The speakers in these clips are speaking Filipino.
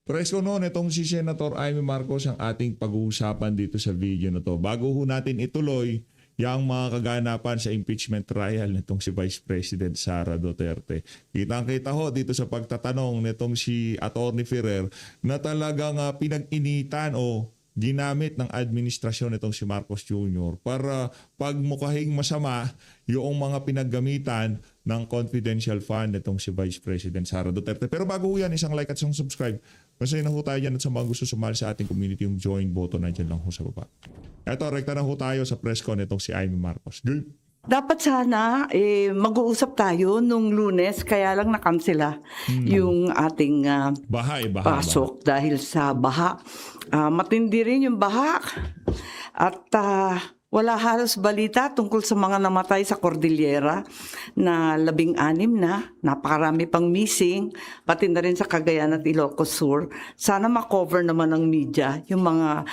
Presko noon, itong si Senator Amy Marcos ang ating pag-uusapan dito sa video na to. Bago ho natin ituloy yung mga kaganapan sa impeachment trial nitong si Vice President Sara Duterte. Kitang-kita ho dito sa pagtatanong nitong si Attorney Ferrer na talagang pinag-initan o ginamit ng administrasyon nitong si Marcos Jr. para pagmukhahing masama yung mga pinaggamitan ng confidential fund nitong si Vice President Sara Duterte. Pero bago ho yan, isang like at isang subscribe. Masaya na ho tayo dyan at sa mga gusto sumali sa ating community, yung join button na dyan lang ho sa baba. Eto, rekta na ho tayo sa press con nitong si Amy Marcos. Good. Dapat sana mag-uusap tayo nung Lunes, kaya lang nakansela yung ating Baha. pasok dahil sa baha. Matindi rin yung baha at wala halos balita tungkol sa mga namatay sa Cordillera na 16 na, napakarami pang missing, pati na rin sa Cagayan at Ilocos Sur. Sana makover naman ng media yung mga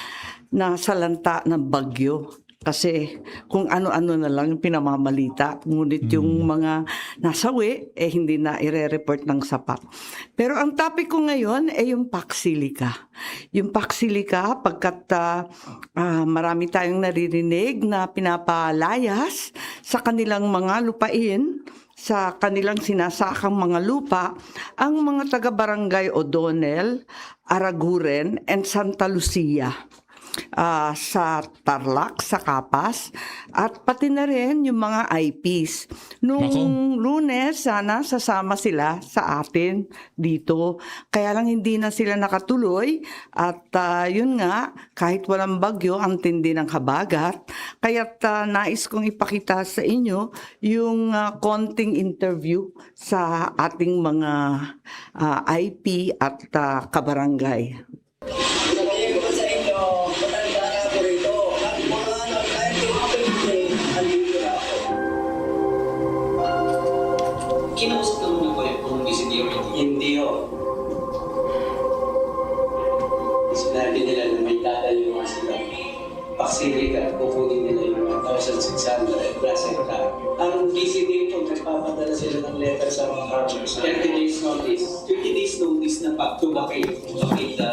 nasalanta ng bagyo. Kasi kung ano-ano na lang yung pinamamalita, ngunit yung mga nasawi, hindi na ire-report ng sapat. Pero ang topic ko ngayon ay yung Pax-Silica. Yung Pax-Silica, pagkat marami tayong naririnig na pinapalayas sa kanilang mga lupain, sa kanilang sinasakang mga lupa, ang mga taga-barangay O'Donnell, Araguren, and Santa Lucia. Sa Tarlac, sa Capas, at pati na rin yung mga IPs. Nung Lunes, sana sasama sila sa atin dito. Kaya lang hindi na sila nakatuloy at yun nga, kahit walang bagyo, ang tindi ng habagat. Kaya't nais kong ipakita sa inyo yung konting interview sa ating mga IP at kabarangay. Kinausap naman ako yung security. Hindi ho. Sinabi nila na may dadayo nga sila. Pax-Silica, kukunin nila yung 1,600 plus hectare. Ang BCD po, nagpapadala sila ng letter sa mga farmers. 30 days notice. 50 days notice na to vacate the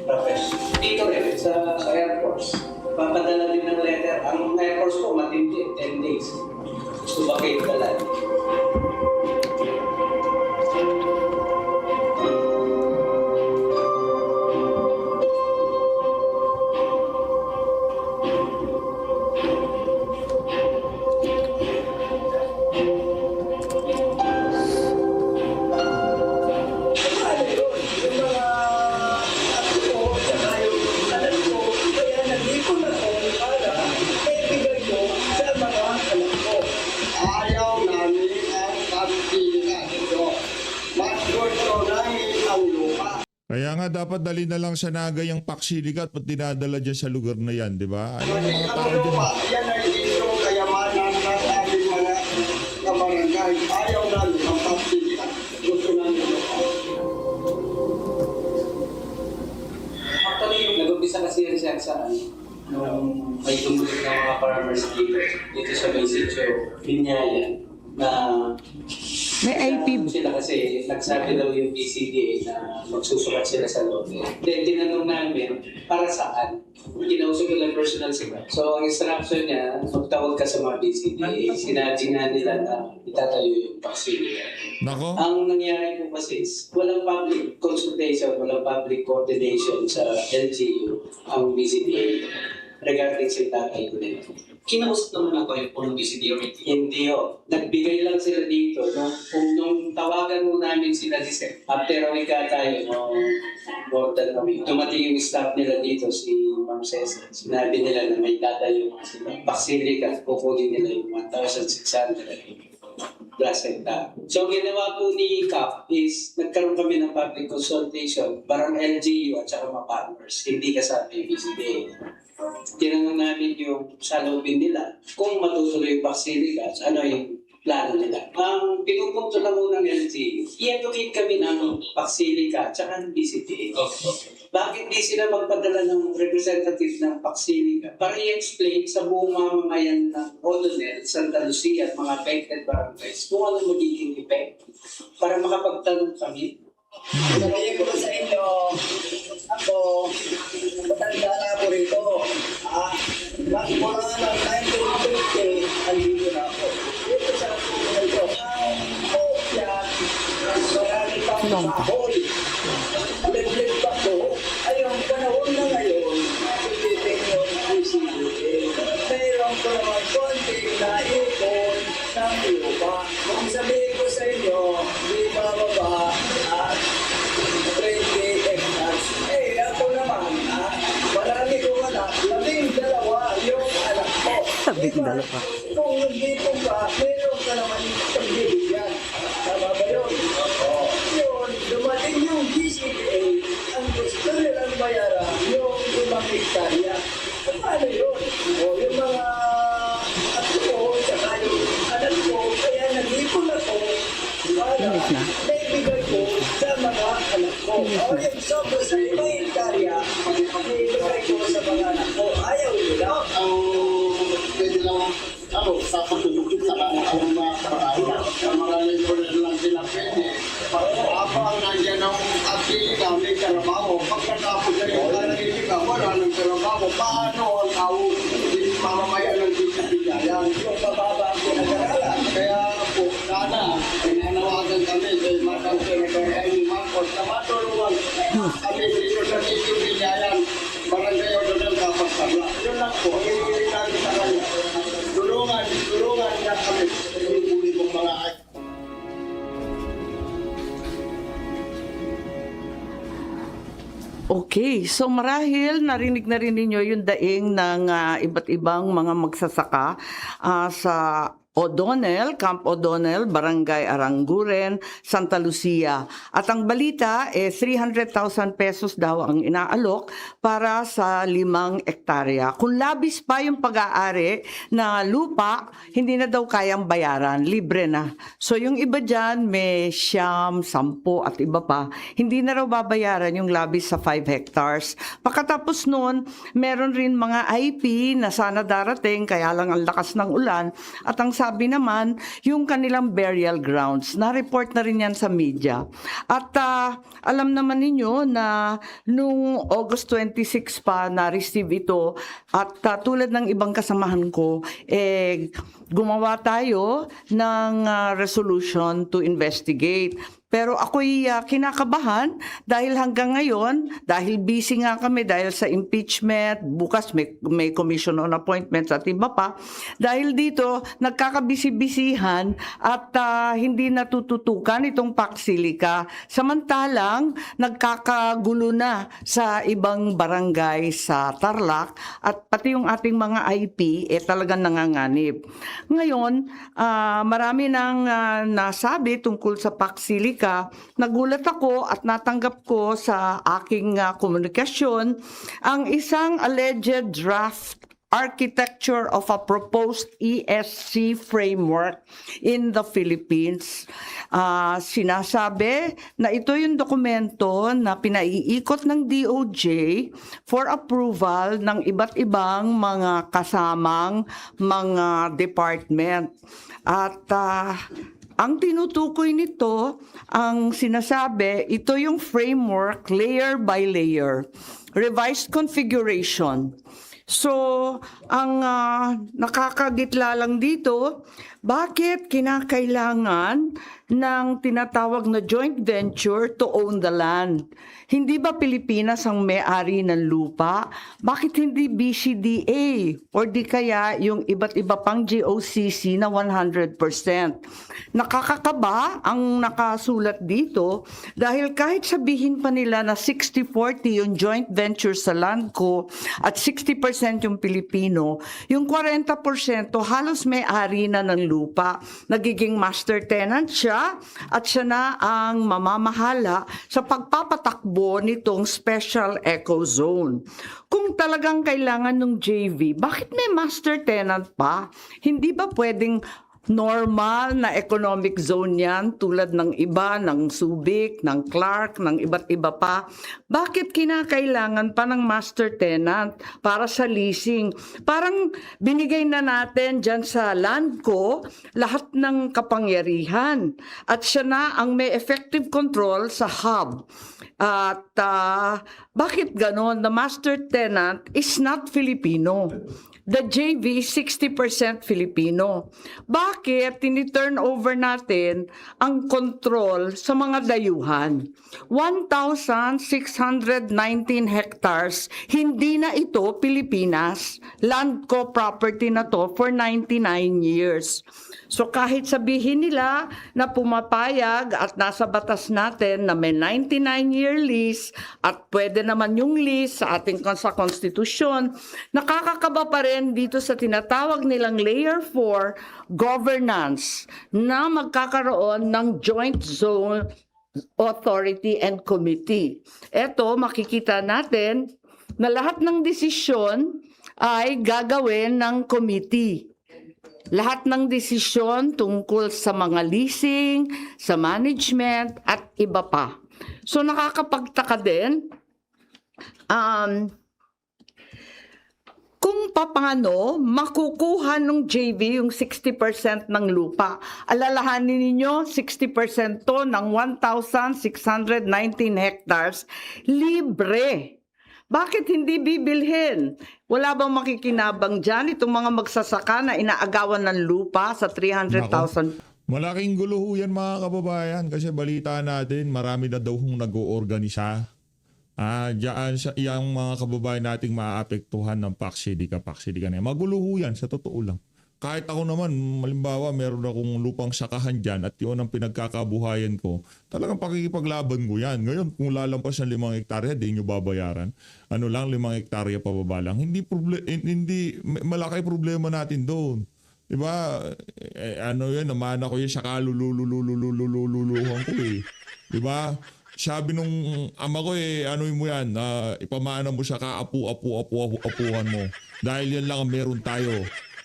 profession. Dito rin, sa Air Force. Papadala din ng letter. Ang Air Force po, matindi, 10 days. To vacate the land. Kaya nga dapat dali na lang sa Naga yung Pax-Silica at dinadala dyan sa lugar na yan, di ba? Ano yung mga tao dyan? Yan ang isang kayamanan ng ating mga kabarangay. Ayaw namin ang Pax-Silica. Gusto namin lupa. Actually, nag-umpisa kasi yan siya sa nung may tumutok ng mga farmers dito sa may sitio, Binyayan, na May IP. sila kasi nagsabi daw yung PCDA na magsusulat sila sa lote. Then tinanong namin, para saan? Kinausap ko lang personal sila. So ang instruction niya, magtawag ka sa mga PCDA. Sinabi nga nila na itatayo yung Pax-Silica. Nako? Ang nangyari po kasi is, walang public consultation, walang public coordination sa LGU, ang PCDA, regarding sa itatay ko nila. Kinausap naman ako yung punong PCDA. Hindi ho. Nagbigay lang sila dito. Nung tawagan mo namin sila after a week tayo, more than a week, dumating yung staff nila dito, si Ma'am Cesar. Sinabi nila na may dadayo sila. Pax-Silica, kukunin nila yung 1,600 plus hectare. So, ginawa po ni CAP is nagkaroon kami ng public consultation, parang LGU at saka mga farmers, hindi kasama yung PCDA. Tinanong namin yung salubin nila kung matutuloy yung Pax-Silica, ano yung plano nila. Ang pinupunto na muna ng LGU, i-educate kami ng Pax-Silica at saka ng PCDA. Bakit di sila magpadala ng representative ng Pax-Silica para i-explain sa buong mamamayan ng O'Donnell, Santa Lucia at mga affected barangays kung ano magiging effect para makapagtanong kami. Sabihin ko sa inyo, kung nandito ka, meron ka naman pagbibigyan. Tama ba yun? Yun, dumating yung BCA, ang gusto nilang bayaran yung 5 hektarya. Paano yun? O yung mga ato ko, saka yung anak ko, kaya nag-ipon ako para naibigay ko sa mga anak ko. O yung sobra sa 5 hektarya, naibigay ko sa mga anak ko. Ayaw nila. Pwede lang sa pagtutugtog sa mga kabataan. Sa mga lingkuran lang sila pwede. Habang nandiyan ang aktiga, may trabaho. Pagkatapos na yung aktiga, wala ng trabaho. Paano ang tao mamamayan ng bigyan? Yung mababa ang pinag-aralan. Kaya po, sana, pinanawagan kami kay Madam Senator Amy Marcos na matulungan kami dito sa Tito Bigayan, Barangay Ordonel, Kapagkabla. Yun lang po, ang hindi natin sa kanya. Tulungan niya kami. Hindi kong mga Okay, so marahil narinig na rin ninyo yung daing ng iba't ibang mga magsasaka sa O'Donnell, Camp O'Donnell, Barangay Aranguren, Santa Lucia. At ang balita, 300,000 pesos daw ang inaalok para sa 5 hektarya. Kung labis pa yung pag-aari na lupa, hindi na daw kayang bayaran, libre na. So yung iba dyan, may 10, 10 at iba pa, hindi na raw babayaran yung labis sa 5 hectares. Pagkatapos nun, meron rin mga IP na sana darating, kaya lang ang lakas ng ulan, at ang sabi naman, yung kanilang burial grounds. Na-report na rin yan sa media. At alam naman ninyo na nung August 26 pa na-receive ito at tulad ng ibang kasamahan ko, gumawa tayo ng resolution to investigate. Pero ako'y kinakabahan dahil hanggang ngayon, dahil busy nga kami dahil sa impeachment, bukas may commission on appointments at iba pa, dahil dito nagkakabisi-bisihan at hindi natututukan itong Paxilica. Samantalang nagkakagulo na sa ibang barangay sa Tarlac at pati yung ating mga IP talagang nanganganib. Ngayon, marami nang nasabi tungkol sa Paxilica. Nagulat ako at natanggap ko sa aking komunikasyon ang isang alleged draft architecture of a proposed ESC framework in the Philippines. Sinasabi na ito yung dokumento na pinaiikot ng DOJ for approval ng iba't ibang mga kasamang mga department. At ang tinutukoy nito, ang sinasabi, ito yung framework layer by layer, revised configuration. So, ang nakakagitla lang dito, bakit kinakailangan ng tinatawag na joint venture to own the land? Hindi ba Pilipinas ang may-ari ng lupa? Bakit hindi BCDA or di kaya yung iba't iba pang GOCC na 100%? Nakakakaba ang nakasulat dito dahil kahit sabihin pa nila na 60-40 yung joint venture sa land ko at 60% yung Pilipino, yung 40% halos may-ari na ng lupa. Nagiging master tenant siya at siya na ang mamamahala sa pagpapatakbo nitong special eco zone. Kung talagang kailangan ng JV, bakit may master tenant pa? Hindi ba pwedeng normal na economic zone yan tulad ng iba, ng Subic, ng Clark, ng iba't iba pa? Bakit kinakailangan pa ng master tenant para sa leasing? Parang binigay na natin dyan sa land ko lahat ng kapangyarihan at siya na ang may effective control sa hub. At bakit ganon? The master tenant is not Filipino. The JV, 60% Filipino. Bakit bakit tini-turn over natin ang control sa mga dayuhan? 1,619 hectares, hindi na ito Pilipinas. Land co property na to for 99 years. So kahit sabihin nila na pumapayag at nasa batas natin na may 99-year lease at pwede naman yung lease sa ating sa konstitusyon, nakakakaba pa rin dito sa tinatawag nilang Layer 4 governance na magkakaroon ng joint zone authority and committee. Ito, makikita natin na lahat ng desisyon ay gagawin ng committee. Lahat ng desisyon tungkol sa mga leasing, sa management, at iba pa. So nakakapagtaka din kung paano makukuha ng JV yung 60% ng lupa. Alalahanin ninyo, 60% to ng 1,619 hectares, libre. Bakit hindi bibilhin? Wala bang makikinabang dyan itong mga magsasaka na inaagawan ng lupa sa 300,000? Malaking gulo ho yan mga kababayan kasi balita natin marami na daw hong nag-oorganisa. Diyan yung mga kababayan nating maaapektuhan ng paksidi ka na. Magulo ho yan sa totoo lang. Kahit ako naman, malimbawa, meron akong lupang sakahan dyan at yun ang pinagkakabuhayan ko, talagang pakikipaglaban ko yan. Ngayon, kung lalampas ng 5 hektarya, di nyo babayaran. Ano lang, 5 hektarya pababa lang. Hindi malaki problema natin doon. Diba? Ano yun, namana ko yun sa kalulululululululuhan ko eh. Diba? Sabi nung ama ko ano mo yan, ipamana mo sa kaapu-apuhan mo. Dahil yan lang ang meron tayo.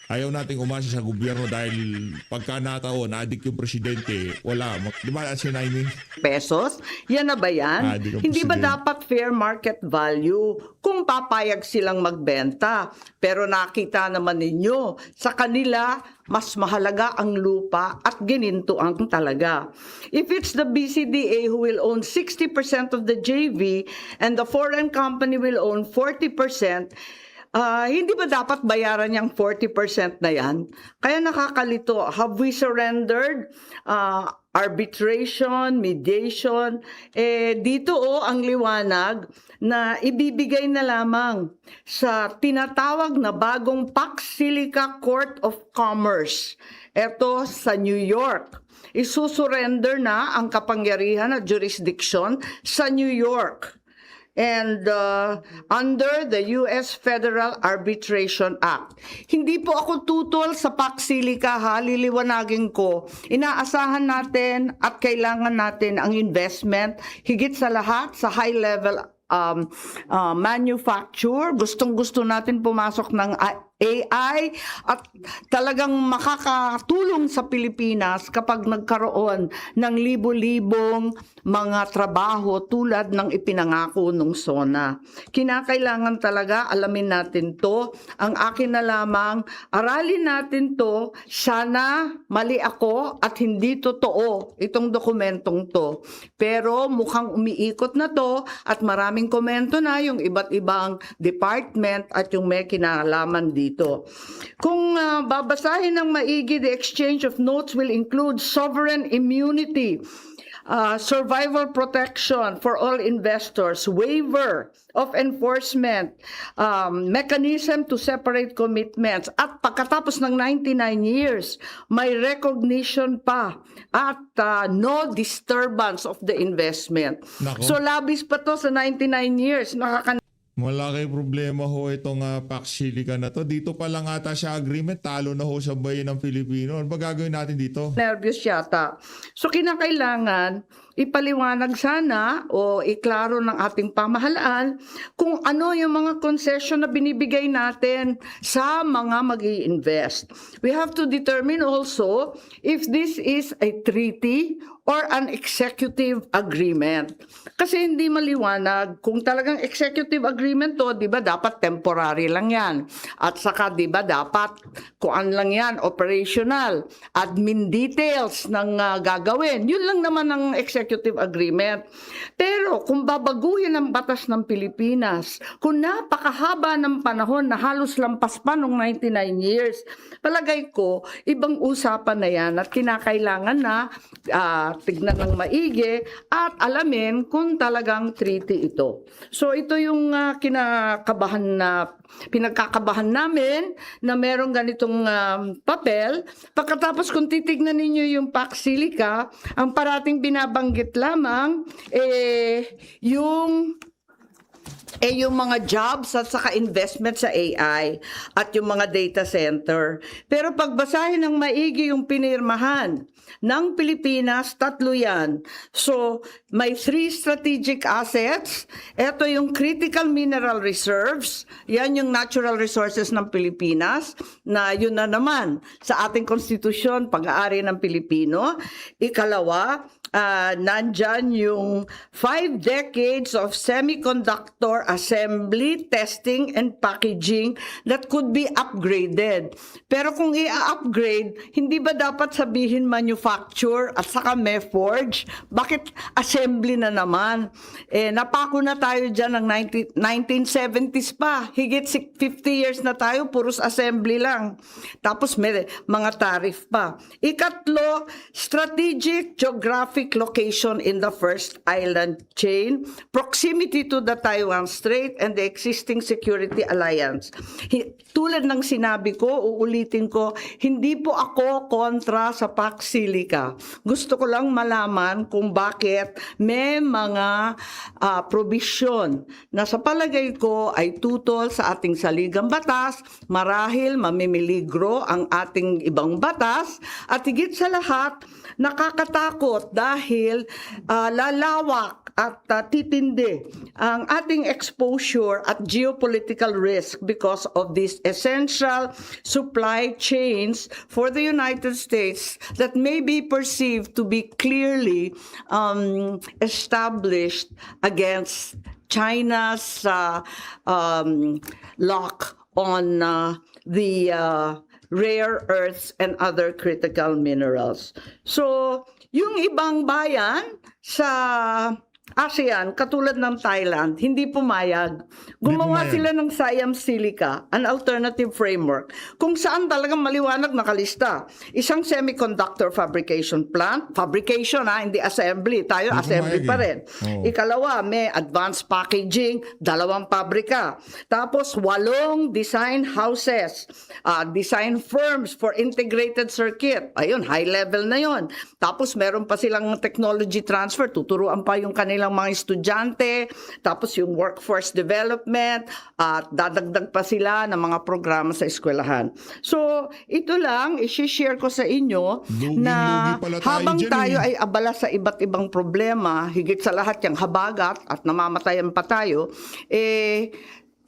Ayaw nating umasa sa gobyerno dahil pagka nataon, na-addict yung presidente, wala. Di ba si Naiming? Pesos? Yan na ba yan? Hindi ba dapat fair market value kung papayag silang magbenta? Pero nakita naman ninyo, sa kanila, mas mahalaga ang lupa at ginintuan talaga. If it's the BCDA who will own 60% of the JV and the foreign company will own 40%, hindi ba dapat bayaran yung 40% na yan? Kaya nakakalito. Have we surrendered arbitration, mediation? Dito ang liwanag na ibibigay na lamang sa tinatawag na bagong Pax Silica Court of Commerce. Ito sa New York. Isusurrender na ang kapangyarihan at jurisdiction sa New York. And under the U.S. Federal Arbitration Act. Hindi po ako tutol sa Pax Silica, liliwanagin ko. Inaasahan natin at kailangan natin ang investment, higit sa lahat sa high-level manufacture. Gustong-gusto natin pumasok ng AI at talagang makakatulong sa Pilipinas kapag nagkaroon ng libo-libong mga trabaho tulad ng ipinangako ng SONA. Kinakailangan talaga alamin natin to. Ang akin na lamang, aralin natin to. Sana mali ako at hindi totoo itong dokumentong to. Pero mukhang umiikot na to at maraming komento na yung iba't ibang department at yung may kinalaman dito. Kung babasahin ng maigi, the exchange of notes will include sovereign immunity, survival protection for all investors, waiver of enforcement, mechanism to separate commitments, at pagkatapos ng 99 years, may recognition pa at no disturbance of the investment. Nako. So labis pa to sa 99 years. Malaki problema ho itong Pax Silica na to. Dito pa lang ata sa agreement, talo na ho sa bayan ng Pilipino. Ano ba gagawin natin dito? Nervous yata. So kinakailangan ipaliwanag sana o iklaro ng ating pamahalaan kung ano yung mga concession na binibigay natin sa mga mag-i-invest. We have to determine also if this is a treaty or an executive agreement. Kasi hindi maliwanag kung talagang executive agreement to, 'di ba, dapat temporary lang 'yan. At saka 'di ba, dapat kuan lang 'yan, operational, admin details ng gagawin. 'Yun lang naman ang executive agreement. Pero kung babaguhin ang batas ng Pilipinas, kung napakahaba ng panahon na halos lampas pa nung 99 years, palagay ko, ibang usapan na yan at kinakailangan na tignan ng maigi at alamin kung talagang treaty ito. So ito yung pinagkakabahan namin na merong ganitong papel. Pagkatapos kung titignan ninyo yung Pax Silica, ang parating binabanggit lamang yung mga jobs at saka investment sa AI at yung mga data center. Pero pagbasahin ng maigi yung pinirmahan ng Pilipinas, 3 yan. So, may 3 strategic assets. Ito yung critical mineral reserves. Yan yung natural resources ng Pilipinas na yun na naman sa ating konstitusyon, pag-aari ng Pilipino. Ikalawa, nandyan yung 5 decades of semiconductor assembly, testing, and packaging that could be upgraded. Pero kung i-upgrade, hindi ba dapat sabihin manufacture at saka may forge? Bakit assembly na naman? Napako na tayo dyan ng 1970s pa. Higit 50 years na tayo, puros assembly lang. Tapos may mga tariff pa. Ikatlo, strategic geographic location in the first island chain, proximity to the Taiwan Strait and the existing security alliance. Tulad ng sinabi ko, uulitin ko, hindi po ako kontra sa Pax Silica. Gusto ko lang malaman kung bakit may mga probisyon na sa palagay ko ay tutol sa ating saligang batas, marahil mamimiligro ang ating ibang batas, at higit sa lahat, nakakatakot dahil lalawak at titindi ang ating exposure at geopolitical risk because of these essential supply chains for the United States that may be perceived to be clearly established against China's lock on the rare earths and other critical minerals. So, yung ibang bayan sa ASEAN, katulad ng Thailand, hindi pumayag. Gumawa sila ng Siam Silica, an alternative framework, kung saan talagang maliwanag nakalista. Isang semiconductor fabrication plant, fabrication hindi assembly, tayo Hindi assembly pumayag pa rin. Oo. Ikalawa, may advanced packaging, 2 pabrika. Tapos 8 design houses, design firms for integrated circuit. Ayun, high level na yon. Tapos meron pa silang technology transfer, tuturuan pa yung kanilang mga estudyante, tapos yung workforce development, at dadagdag pa sila ng mga programa sa eskwelahan. So, ito lang, i-share ko sa inyo na Lugi-lugi pala tayo habang dyan tayo ay abala sa iba't ibang problema, higit sa lahat yung habagat at namamatayan pa tayo,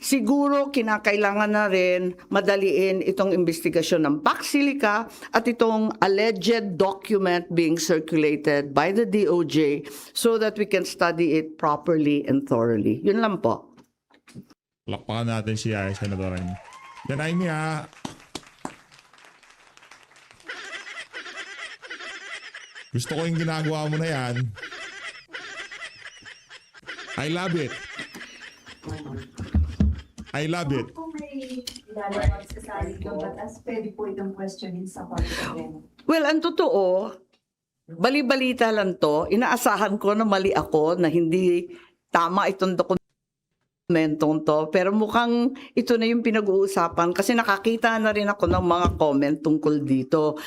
siguro kinakailangan na rin madaliin itong investigasyon ng Pax Silica at itong alleged document being circulated by the DOJ so that we can study it properly and thoroughly. Yun lang po. Lakpakan natin si Senador Amy. Then Amy gusto ko yung ginagawa mo na yan. I love it. I love it. Kung may lalabas sa salig ng batas, pwede po itong questionin sa Korte Suprema. Well, ang totoo, bali-balita lang to. Inaasahan ko na mali ako, na hindi tama itong dokumentong to. Pero mukhang ito na yung pinag-uusapan kasi nakakita na rin ako ng mga comment tungkol dito.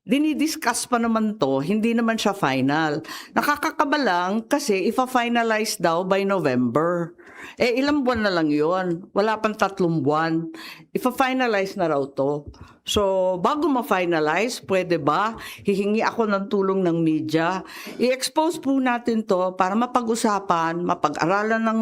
Dinidiscuss pa naman to, hindi naman siya final. Nakakakaba lang kasi ifa-finalize daw by November. Ilang buwan na lang yon, wala pang 3 buwan. Ifa-finalize na raw to. So, bago ma-finalize, pwede ba? Hihingi ako ng tulong ng media. I-expose po natin to para mapag-usapan, mapag-aralan ng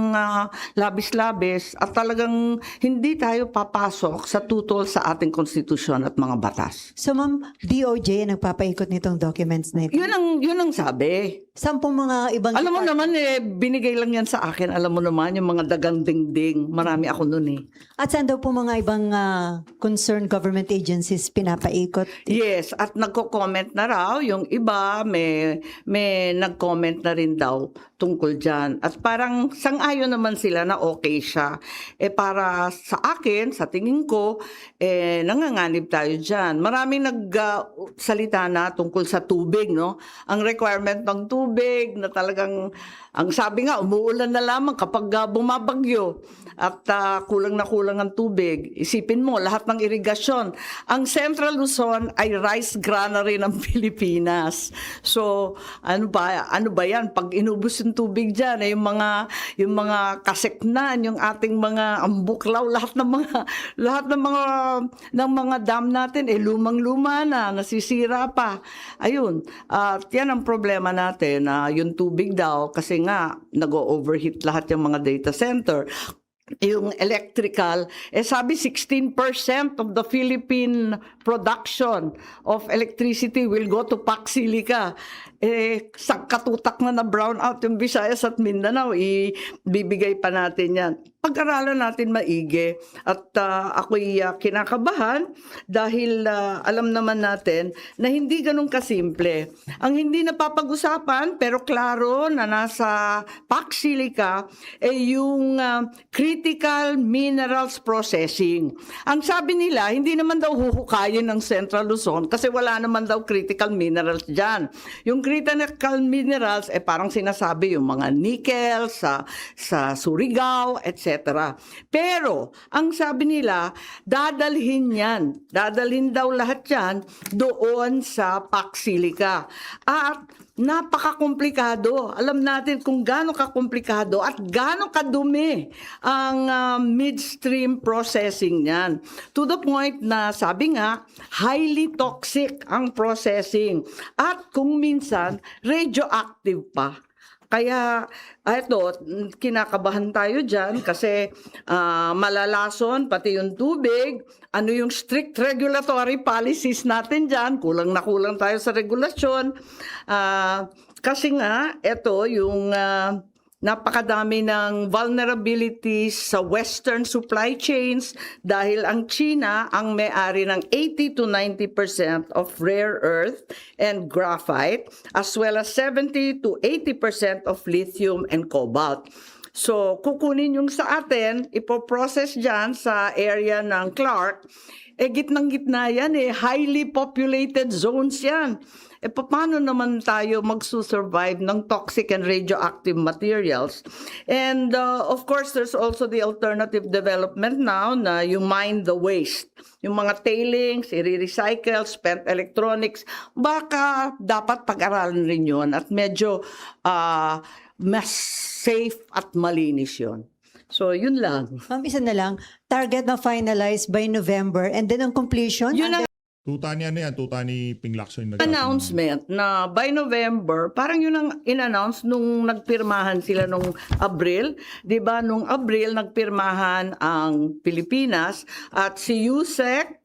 labis-labis at talagang hindi tayo papasok sa tutol sa ating konstitusyon at mga batas. So ma'am, DOJ ang nagpapaikot nitong documents na ito. Yun ang sabi. Sampung mga ibang... Alam mo naman binigay lang yan sa akin. Alam mo naman, yung mga dagang dingding. Marami ako nun eh. At saan daw po mga ibang concerned government agencies pinapaikot? Yes, at nagko-comment na raw. Yung iba, may nag-comment na rin daw tungkol dyan. At parang sang-ayon naman sila na okay siya. Para sa akin, sa tingin ko, nanganganib tayo dyan. Maraming nagsalita na tungkol sa tubig, no? Ang requirement ng tubig na talagang, ang sabi nga, umuulan na lamang kapag bumabagyo at kulang na kulang ang tubig. Isipin mo, lahat ng irigasyon. Ang Central Luzon ay rice granary ng Pilipinas. So, ano ba yan? Pag inubos yung tubig dyan, yung mga kaseknan, yung ating mga ambuklaw, lahat ng mga dam natin, lumang-luma na, nasisira pa. Ayun, at yan ang problema natin, yung tubig daw, kasi nga, nag-overheat lahat yung mga data center. Yung electrical, sabi 16% of the Philippine production of electricity will go to Pac Silica. Sa katutak na brown out yung Visayas at Mindanao, ibibigay pa natin yan. Pag-aralan natin maigi at ako'y kinakabahan dahil alam naman natin na hindi ganun kasimple. Ang hindi napapag-usapan pero klaro na nasa Pac Silica yung critical minerals processing. Ang sabi nila, hindi naman daw huhukayin ng Central Luzon kasi wala naman daw critical minerals dyan. Yung critical minerals, parang sinasabi yung mga nickel sa Surigao, etc. Pero, ang sabi nila, dadalhin daw lahat yan doon sa Pac Silica. At napaka-komplikado. Alam natin kung gaano ka-komplikado at gaano kadumi ang midstream processing niyan. To the point na sabi nga, highly toxic ang processing. At kung minsan, radioactive pa. Kaya, kinakabahan tayo dyan kasi malalason, pati yung tubig, ano yung strict regulatory policies natin dyan, kulang na kulang tayo sa regulasyon. Kasi nga, yung napakadami ng vulnerabilities sa Western supply chains dahil ang China ang may-ari ng 80 to 90% of rare earth and graphite as well as 70 to 80% of lithium and cobalt. So, kukunin yung sa atin, ipoprocess dyan sa area ng Clark, gitnang-gitna yan highly populated zones yan. Paano naman tayo magsusurvive ng toxic and radioactive materials? And of course, there's also the alternative development now na you mine the waste. Yung mga tailings, i-recycle, spent electronics, baka dapat pag-aralan rin yun at medyo mas safe at malinis yun. So, yun lang. Ma'am, isa na lang, target ma-finalize by November and then ang completion? Yun ang Tuta ni Ping Lacson. announcement na by November, parang yun ang in-announce nung nagpirmahan sila nung Abril. 'Di ba nung Abril nagpirmahan ang Pilipinas at si Yusek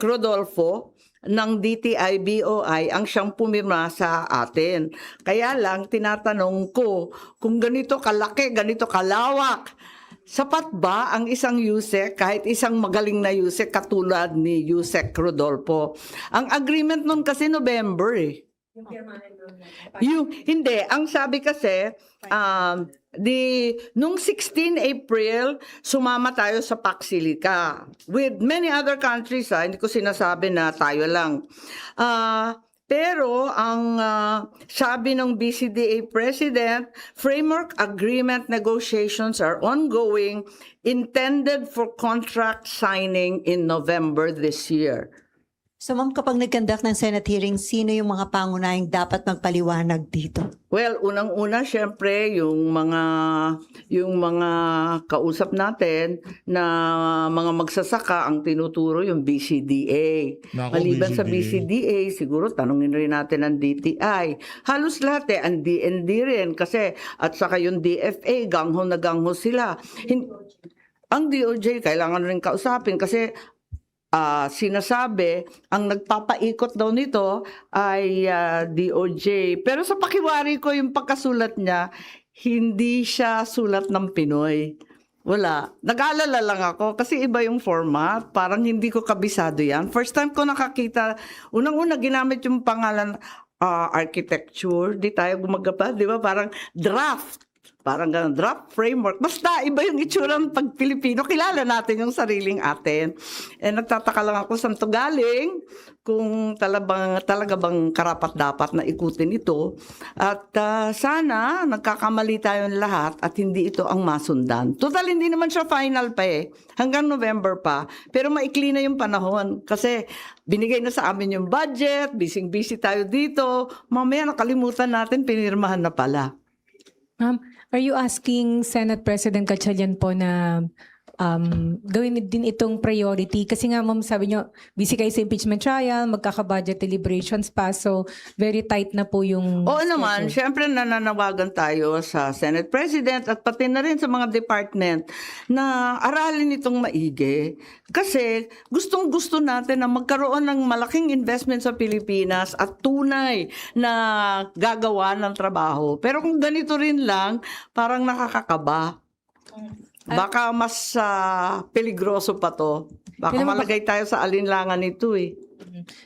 Rodolfo ng DTI-BOI ang siyang pumirma sa atin. Kaya lang tinatanong ko kung ganito kalaki, ganito kalawak, sapat ba ang isang Yusek, kahit isang magaling na Yusek katulad ni Yusek Rodolfo? Ang agreement nun kasi November Hindi, ang sabi kasi, nung 16 April, sumama tayo sa Pac Silica. With many other countries, hindi ko sinasabi na tayo lang. Pero ang sabi ng BCDA President, framework agreement negotiations are ongoing, intended for contract signing in November this year. So ma'am, kapag nag-conduct ng Senate hearing, sino yung mga pangunahing dapat magpaliwanag dito? Well, unang-una syempre yung mga kausap natin na mga magsasaka ang tinuturo yung BCDA. Nako, Maliban sa BCDA. BCDA, siguro tanungin rin natin ang DTI. Halos lahat ang DND rin kasi at saka yung DFA, gangho na gangho sila. Ang DOJ kailangan rin kausapin kasi sinasabi, ang nagpapaikot daw nito ay DOJ. Pero sa pakiwari ko, yung pagkasulat niya, hindi siya sulat ng Pinoy. Wala. Nag-aalala lang ako kasi iba yung format. Parang hindi ko kabisado yan. First time ko nakakita, unang-una ginamit yung pangalan architecture. Di tayo gumagapa, di ba? Parang draft. Parang ganun, draft framework. Basta iba yung itsura ng pag Pilipino. Kilala natin yung sariling atin. Nagtataka lang ako saan to galing, kung talaga bang karapat-dapat na ikutin ito. At sana nagkakamali tayong lahat at hindi ito ang masundan. Total, hindi naman siya final pa eh. Hanggang November pa. Pero maikli na yung panahon. Kasi binigay na sa amin yung budget, busy tayo dito. Mamaya nakalimutan natin, pinirmahan na pala. Ma'am, are you asking Senate President Gatchalian po na gawin din itong priority? Kasi nga ma'am, sabi nyo, busy kayo sa impeachment trial, magkaka-budget deliberations pa, so very tight na po yung Oo naman, schedule. syempre nananawagan tayo sa Senate President at pati na rin sa mga department na aralin itong maigi. Kasi gustong-gusto natin na magkaroon ng malaking investment sa Pilipinas at tunay na gagawa ng trabaho. Pero kung ganito rin lang, parang nakakakaba. Baka mas peligroso pa to. Baka Kailan ba- malagay tayo sa alinlangan nito eh.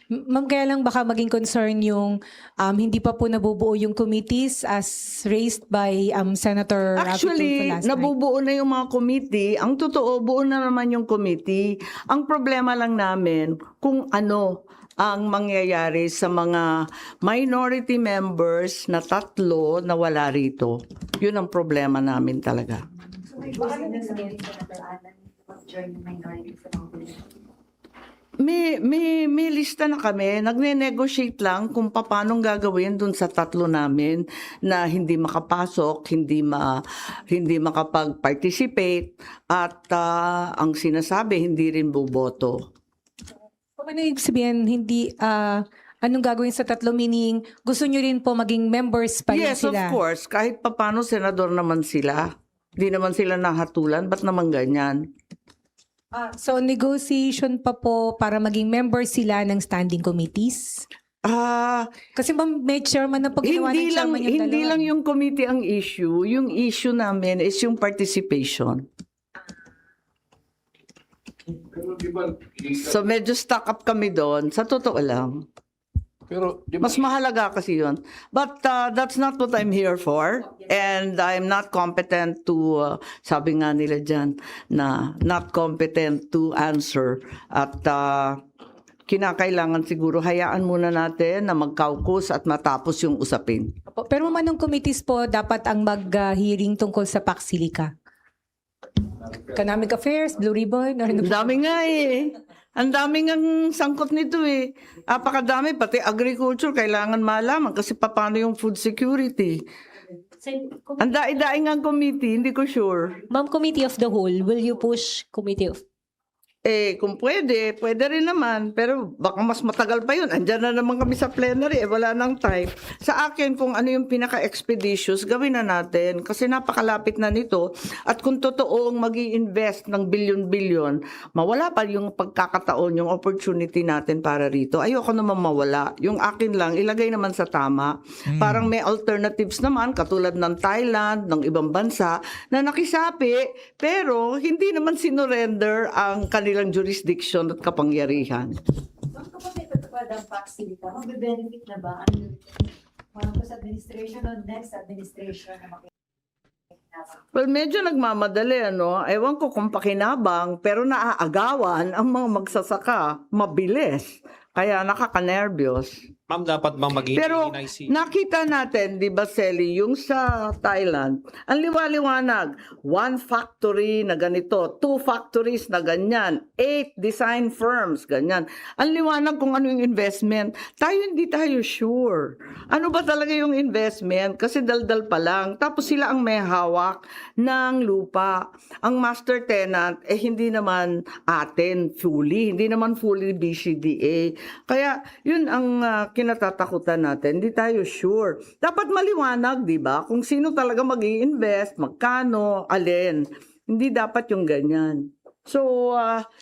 Ma'am, kaya lang baka maging concern yung hindi pa po nabubuo yung committees as raised by Senator Rafi Actually, Tulfo last night. nabubuo na yung mga committee. Ang totoo, buo na naman yung committee. Ang problema lang namin kung ano ang mangyayari sa mga minority members na 3 na wala rito. Yun ang problema namin talaga. So may posible na sabihin sa Alan mag-join the minority sa mga politics. May lista na kami. Nagne-negotiate lang kung paano gagawin dun sa 3 namin na hindi makapasok, hindi makapag-participate at ang sinasabi hindi rin boboto. Ano yung sabihin, anong gagawin sa 3, meaning gusto nyo rin po maging members pa rin Yes, of sila? course. Kahit papano senador naman sila. Di naman sila nahatulan. Ba't naman ganyan? So negotiation pa po para maging members sila ng standing committees? Kasi ma'am, may chairman na pag ginawa ng chairman yung hindi dalawa. lang yung committee ang issue. Yung issue namin is yung participation. Pero di ba, So medyo stuck up kami doon. Sa totoo lang. pero di ba, Mas mahalaga kasi yun. But that's not what I'm here for. And I'm not competent to, sabi nga nila dyan, na not competent to answer. At kinakailangan siguro, hayaan muna natin na mag-caucus at matapos yung usapin. Pero ma'am, anong committees po dapat ang mag-hearing tungkol sa Pax Silica? Economic Affairs, Blue Ribbon? Ang dami nga eh. Ang dami nga sangkot nito eh. Apakadami, pati agriculture, kailangan malaman kasi paano yung food security. Ang daing-daing ang committee, hindi ko sure. Ma'am, Committee of the Whole, will you push Committee of... Kung pwede rin naman. Pero baka mas matagal pa yun. Andyan na naman kami sa plenary. Wala nang time. Sa akin, kung ano yung pinaka-expeditious, gawin na natin. Kasi napakalapit na nito. At kung totoong mag-i-invest ng bilyon-bilyon, mawala pa yung pagkakataon, yung opportunity natin para rito. Ayoko naman mawala. Yung akin lang, ilagay naman sa tama. Parang may alternatives naman, katulad ng Thailand, ng ibang bansa, na nakisapi, pero hindi naman sinurrender ang kanilang jurisdiction at kapangyarihan. Ma'am, kapag may patupad ang Pax Silica, magbe-benefit na ba ang Marcos administration o next administration na makikinabang? Well, medyo nagmamadali, ano? Ewan ko kung pakinabang, pero naaagawan ang mga magsasaka. Mabilis. Kaya nakaka-nervyos. Ma'am, dapat bang Pero maghihinay si... nakita natin, di ba, Selly, yung sa Thailand, ang liwaliwanag, 1 factory na ganito, 2 factories na ganyan, 8 design firms, ganyan. Ang liwanag kung ano yung investment. Tayo hindi tayo sure. Ano ba talaga yung investment? Kasi daldal pa lang. Tapos sila ang may hawak ng lupa. Ang master tenant, hindi naman atin fully. Hindi naman fully BCDA. Kaya yun ang kinatatakutan natin. Hindi tayo sure. Dapat maliwanag, di ba? Kung sino talaga mag-i-invest, magkano, alin. Hindi dapat yung ganyan. So,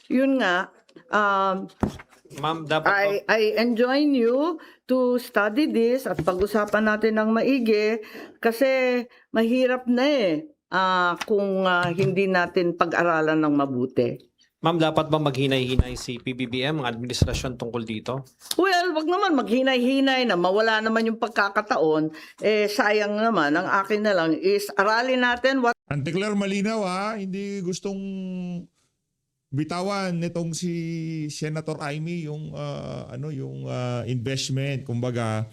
yun nga. Ma'am, dapat bang... I enjoin you to study this at pag-usapan natin ng maigi kasi mahirap na kung hindi natin pag-aralan ng mabuti. Ma'am, dapat bang maghinay-hinay si PBBM, ang administrasyon tungkol dito? Well, wag naman maghinay-hinay na mawala naman yung pagkakataon. Sayang naman. Ang akin na lang is aralin natin what Antiklar malinaw hindi gustong bitawan nitong si Senator Amy yung investment, kumbaga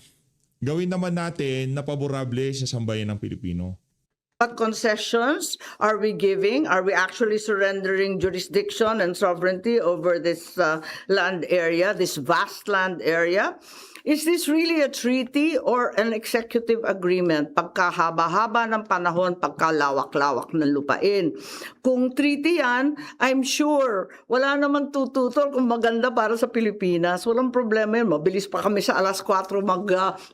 gawin naman natin na paborable sa sambayan ng Pilipino. What concessions are we giving? Are we actually surrendering jurisdiction and sovereignty over this land area, this vast land area? Is this really a treaty or an executive agreement? Pagkahaba-haba ng panahon, pagkalawak-lawak ng lupain. Kung treaty yan, I'm sure wala naman tututol kung maganda para sa Pilipinas. Walang problema yun. Mabilis pa kami sa alas 4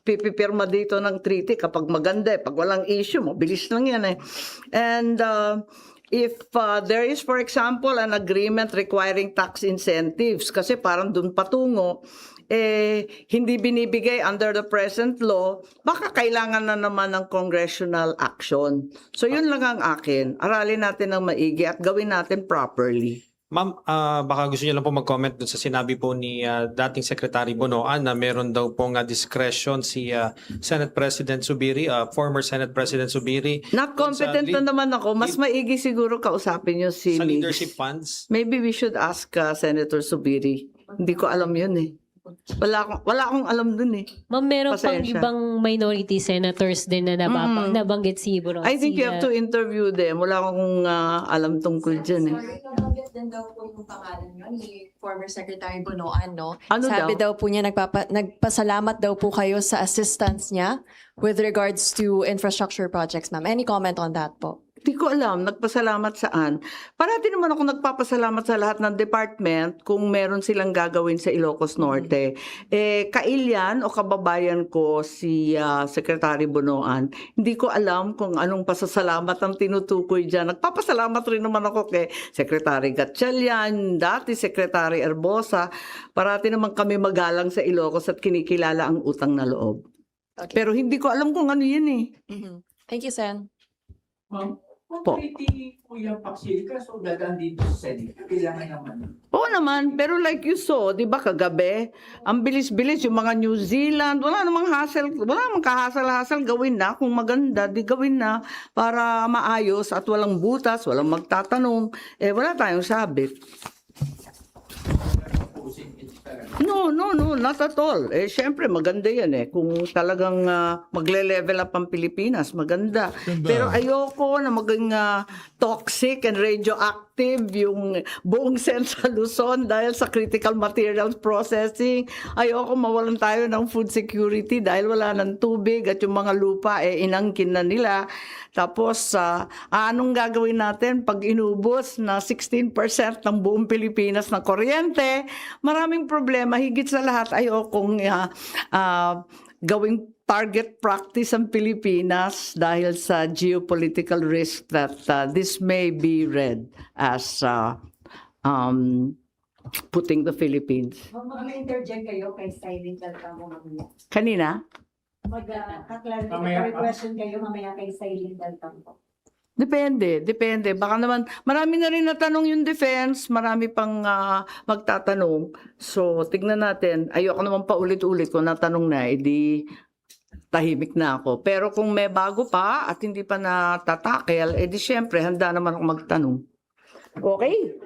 pipipirma dito ng treaty kapag maganda. Pag walang issue, mabilis lang yan And if there is, for example, an agreement requiring tax incentives, kasi parang dun patungo, hindi binibigay under the present law, baka kailangan na naman ng congressional action. So yun lang ang akin. Aralin natin ng maigi at gawin natin properly. Ma'am, baka gusto niyo lang po mag-comment dun sa sinabi po ni dating Secretary Bonoan na meron daw pong discretion si Senate President Zubiri, former Senate President Zubiri. Not competent na naman ako. Mas maigi siguro kausapin niyo si sa Migs. leadership funds. Maybe we should ask Senator Zubiri. Hindi ko alam yun Wala akong alam dun Ma'am, meron pang Pasensya. ibang minority senators din na nabanggit si Bro. I think you have to interview them. Wala akong alam tungkol dyan Sorry, nabanggit din daw po yung pangalan nyo ni former Secretary Bonoan, no? Ano Sabi daw? daw po niya, nagpasalamat daw po kayo sa assistance niya with regards to infrastructure projects, ma'am. Any comment on that po? Hindi ko alam, nagpasalamat saan. Parati naman ako nagpapasalamat sa lahat ng department kung meron silang gagawin sa Ilocos Norte. Kailyan o kababayan ko si Secretary Bonoan, hindi ko alam kung anong pasasalamat ang tinutukoy dyan. Nagpapasalamat rin naman ako kay Secretary Gatchalian, dati Secretary Erbosa. Parati naman kami magalang sa Ilocos at kinikilala ang utang na loob. Okay. Pero hindi ko alam kung ano yun Thank you, Sen. Ma'am, Po. kung treaty po yung Paxilica, so dadaan dito sa Senate. Kailangan naman. Oo naman, pero like you saw, di ba kagabi, ang bilis-bilis yung mga New Zealand, wala namang hassle, wala namang kahasal-hasal, gawin na, kung maganda, di gawin na, para maayos at walang butas, walang magtatanong, wala tayong sabit. No, not at all. Siyempre, maganda yan Kung talagang magle-level up ang Pilipinas, maganda. Ganda. Pero ayoko na maging toxic and radioactive yung buong Central Luzon dahil sa critical materials processing. Ayoko mawalan tayo ng food security dahil wala ng tubig at yung mga lupa inangkin na nila. Tapos, anong gagawin natin pag inubos na 16% ng buong Pilipinas ng kuryente? Maraming problema. Higit sa lahat, ayokong gawing target practice ang Pilipinas dahil sa geopolitical risk that this may be read as putting the Philippines. Mag-interject kayo kay Stylin Daltamo mamaya. Kanina? Mag-clarify question kayo mamaya kay Stylin Daltamo. Depende. Baka naman, marami na rin natanong yung defense, marami pang magtatanong. So, tignan natin. Ayoko naman paulit-ulit kung natanong na, edi tahimik na ako. Pero kung may bago pa at hindi pa natatakel, edi syempre, handa naman ako magtanong. Okay?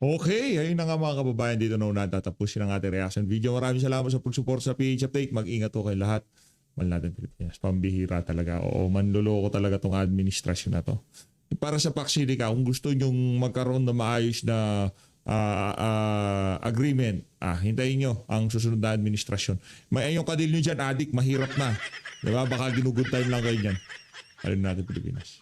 Okay, ayun na nga mga kababayan, dito na natatapusin ang ating reaction video. Maraming salamat sa pagsuporta sa PH Update. Mag-ingat po kayo lahat. Mahal natin Pilipinas. Pambihira talaga. Oo, manloloko talaga tong administrasyon na to. Para sa Paksilica, kung gusto nyong magkaroon ng maayos na agreement, hintayin nyo ang susunod na administrasyon. May yung kadil nyo dyan, adik, mahirap na. Diba? Baka ginugod time lang kayo dyan. Mahal natin Pilipinas.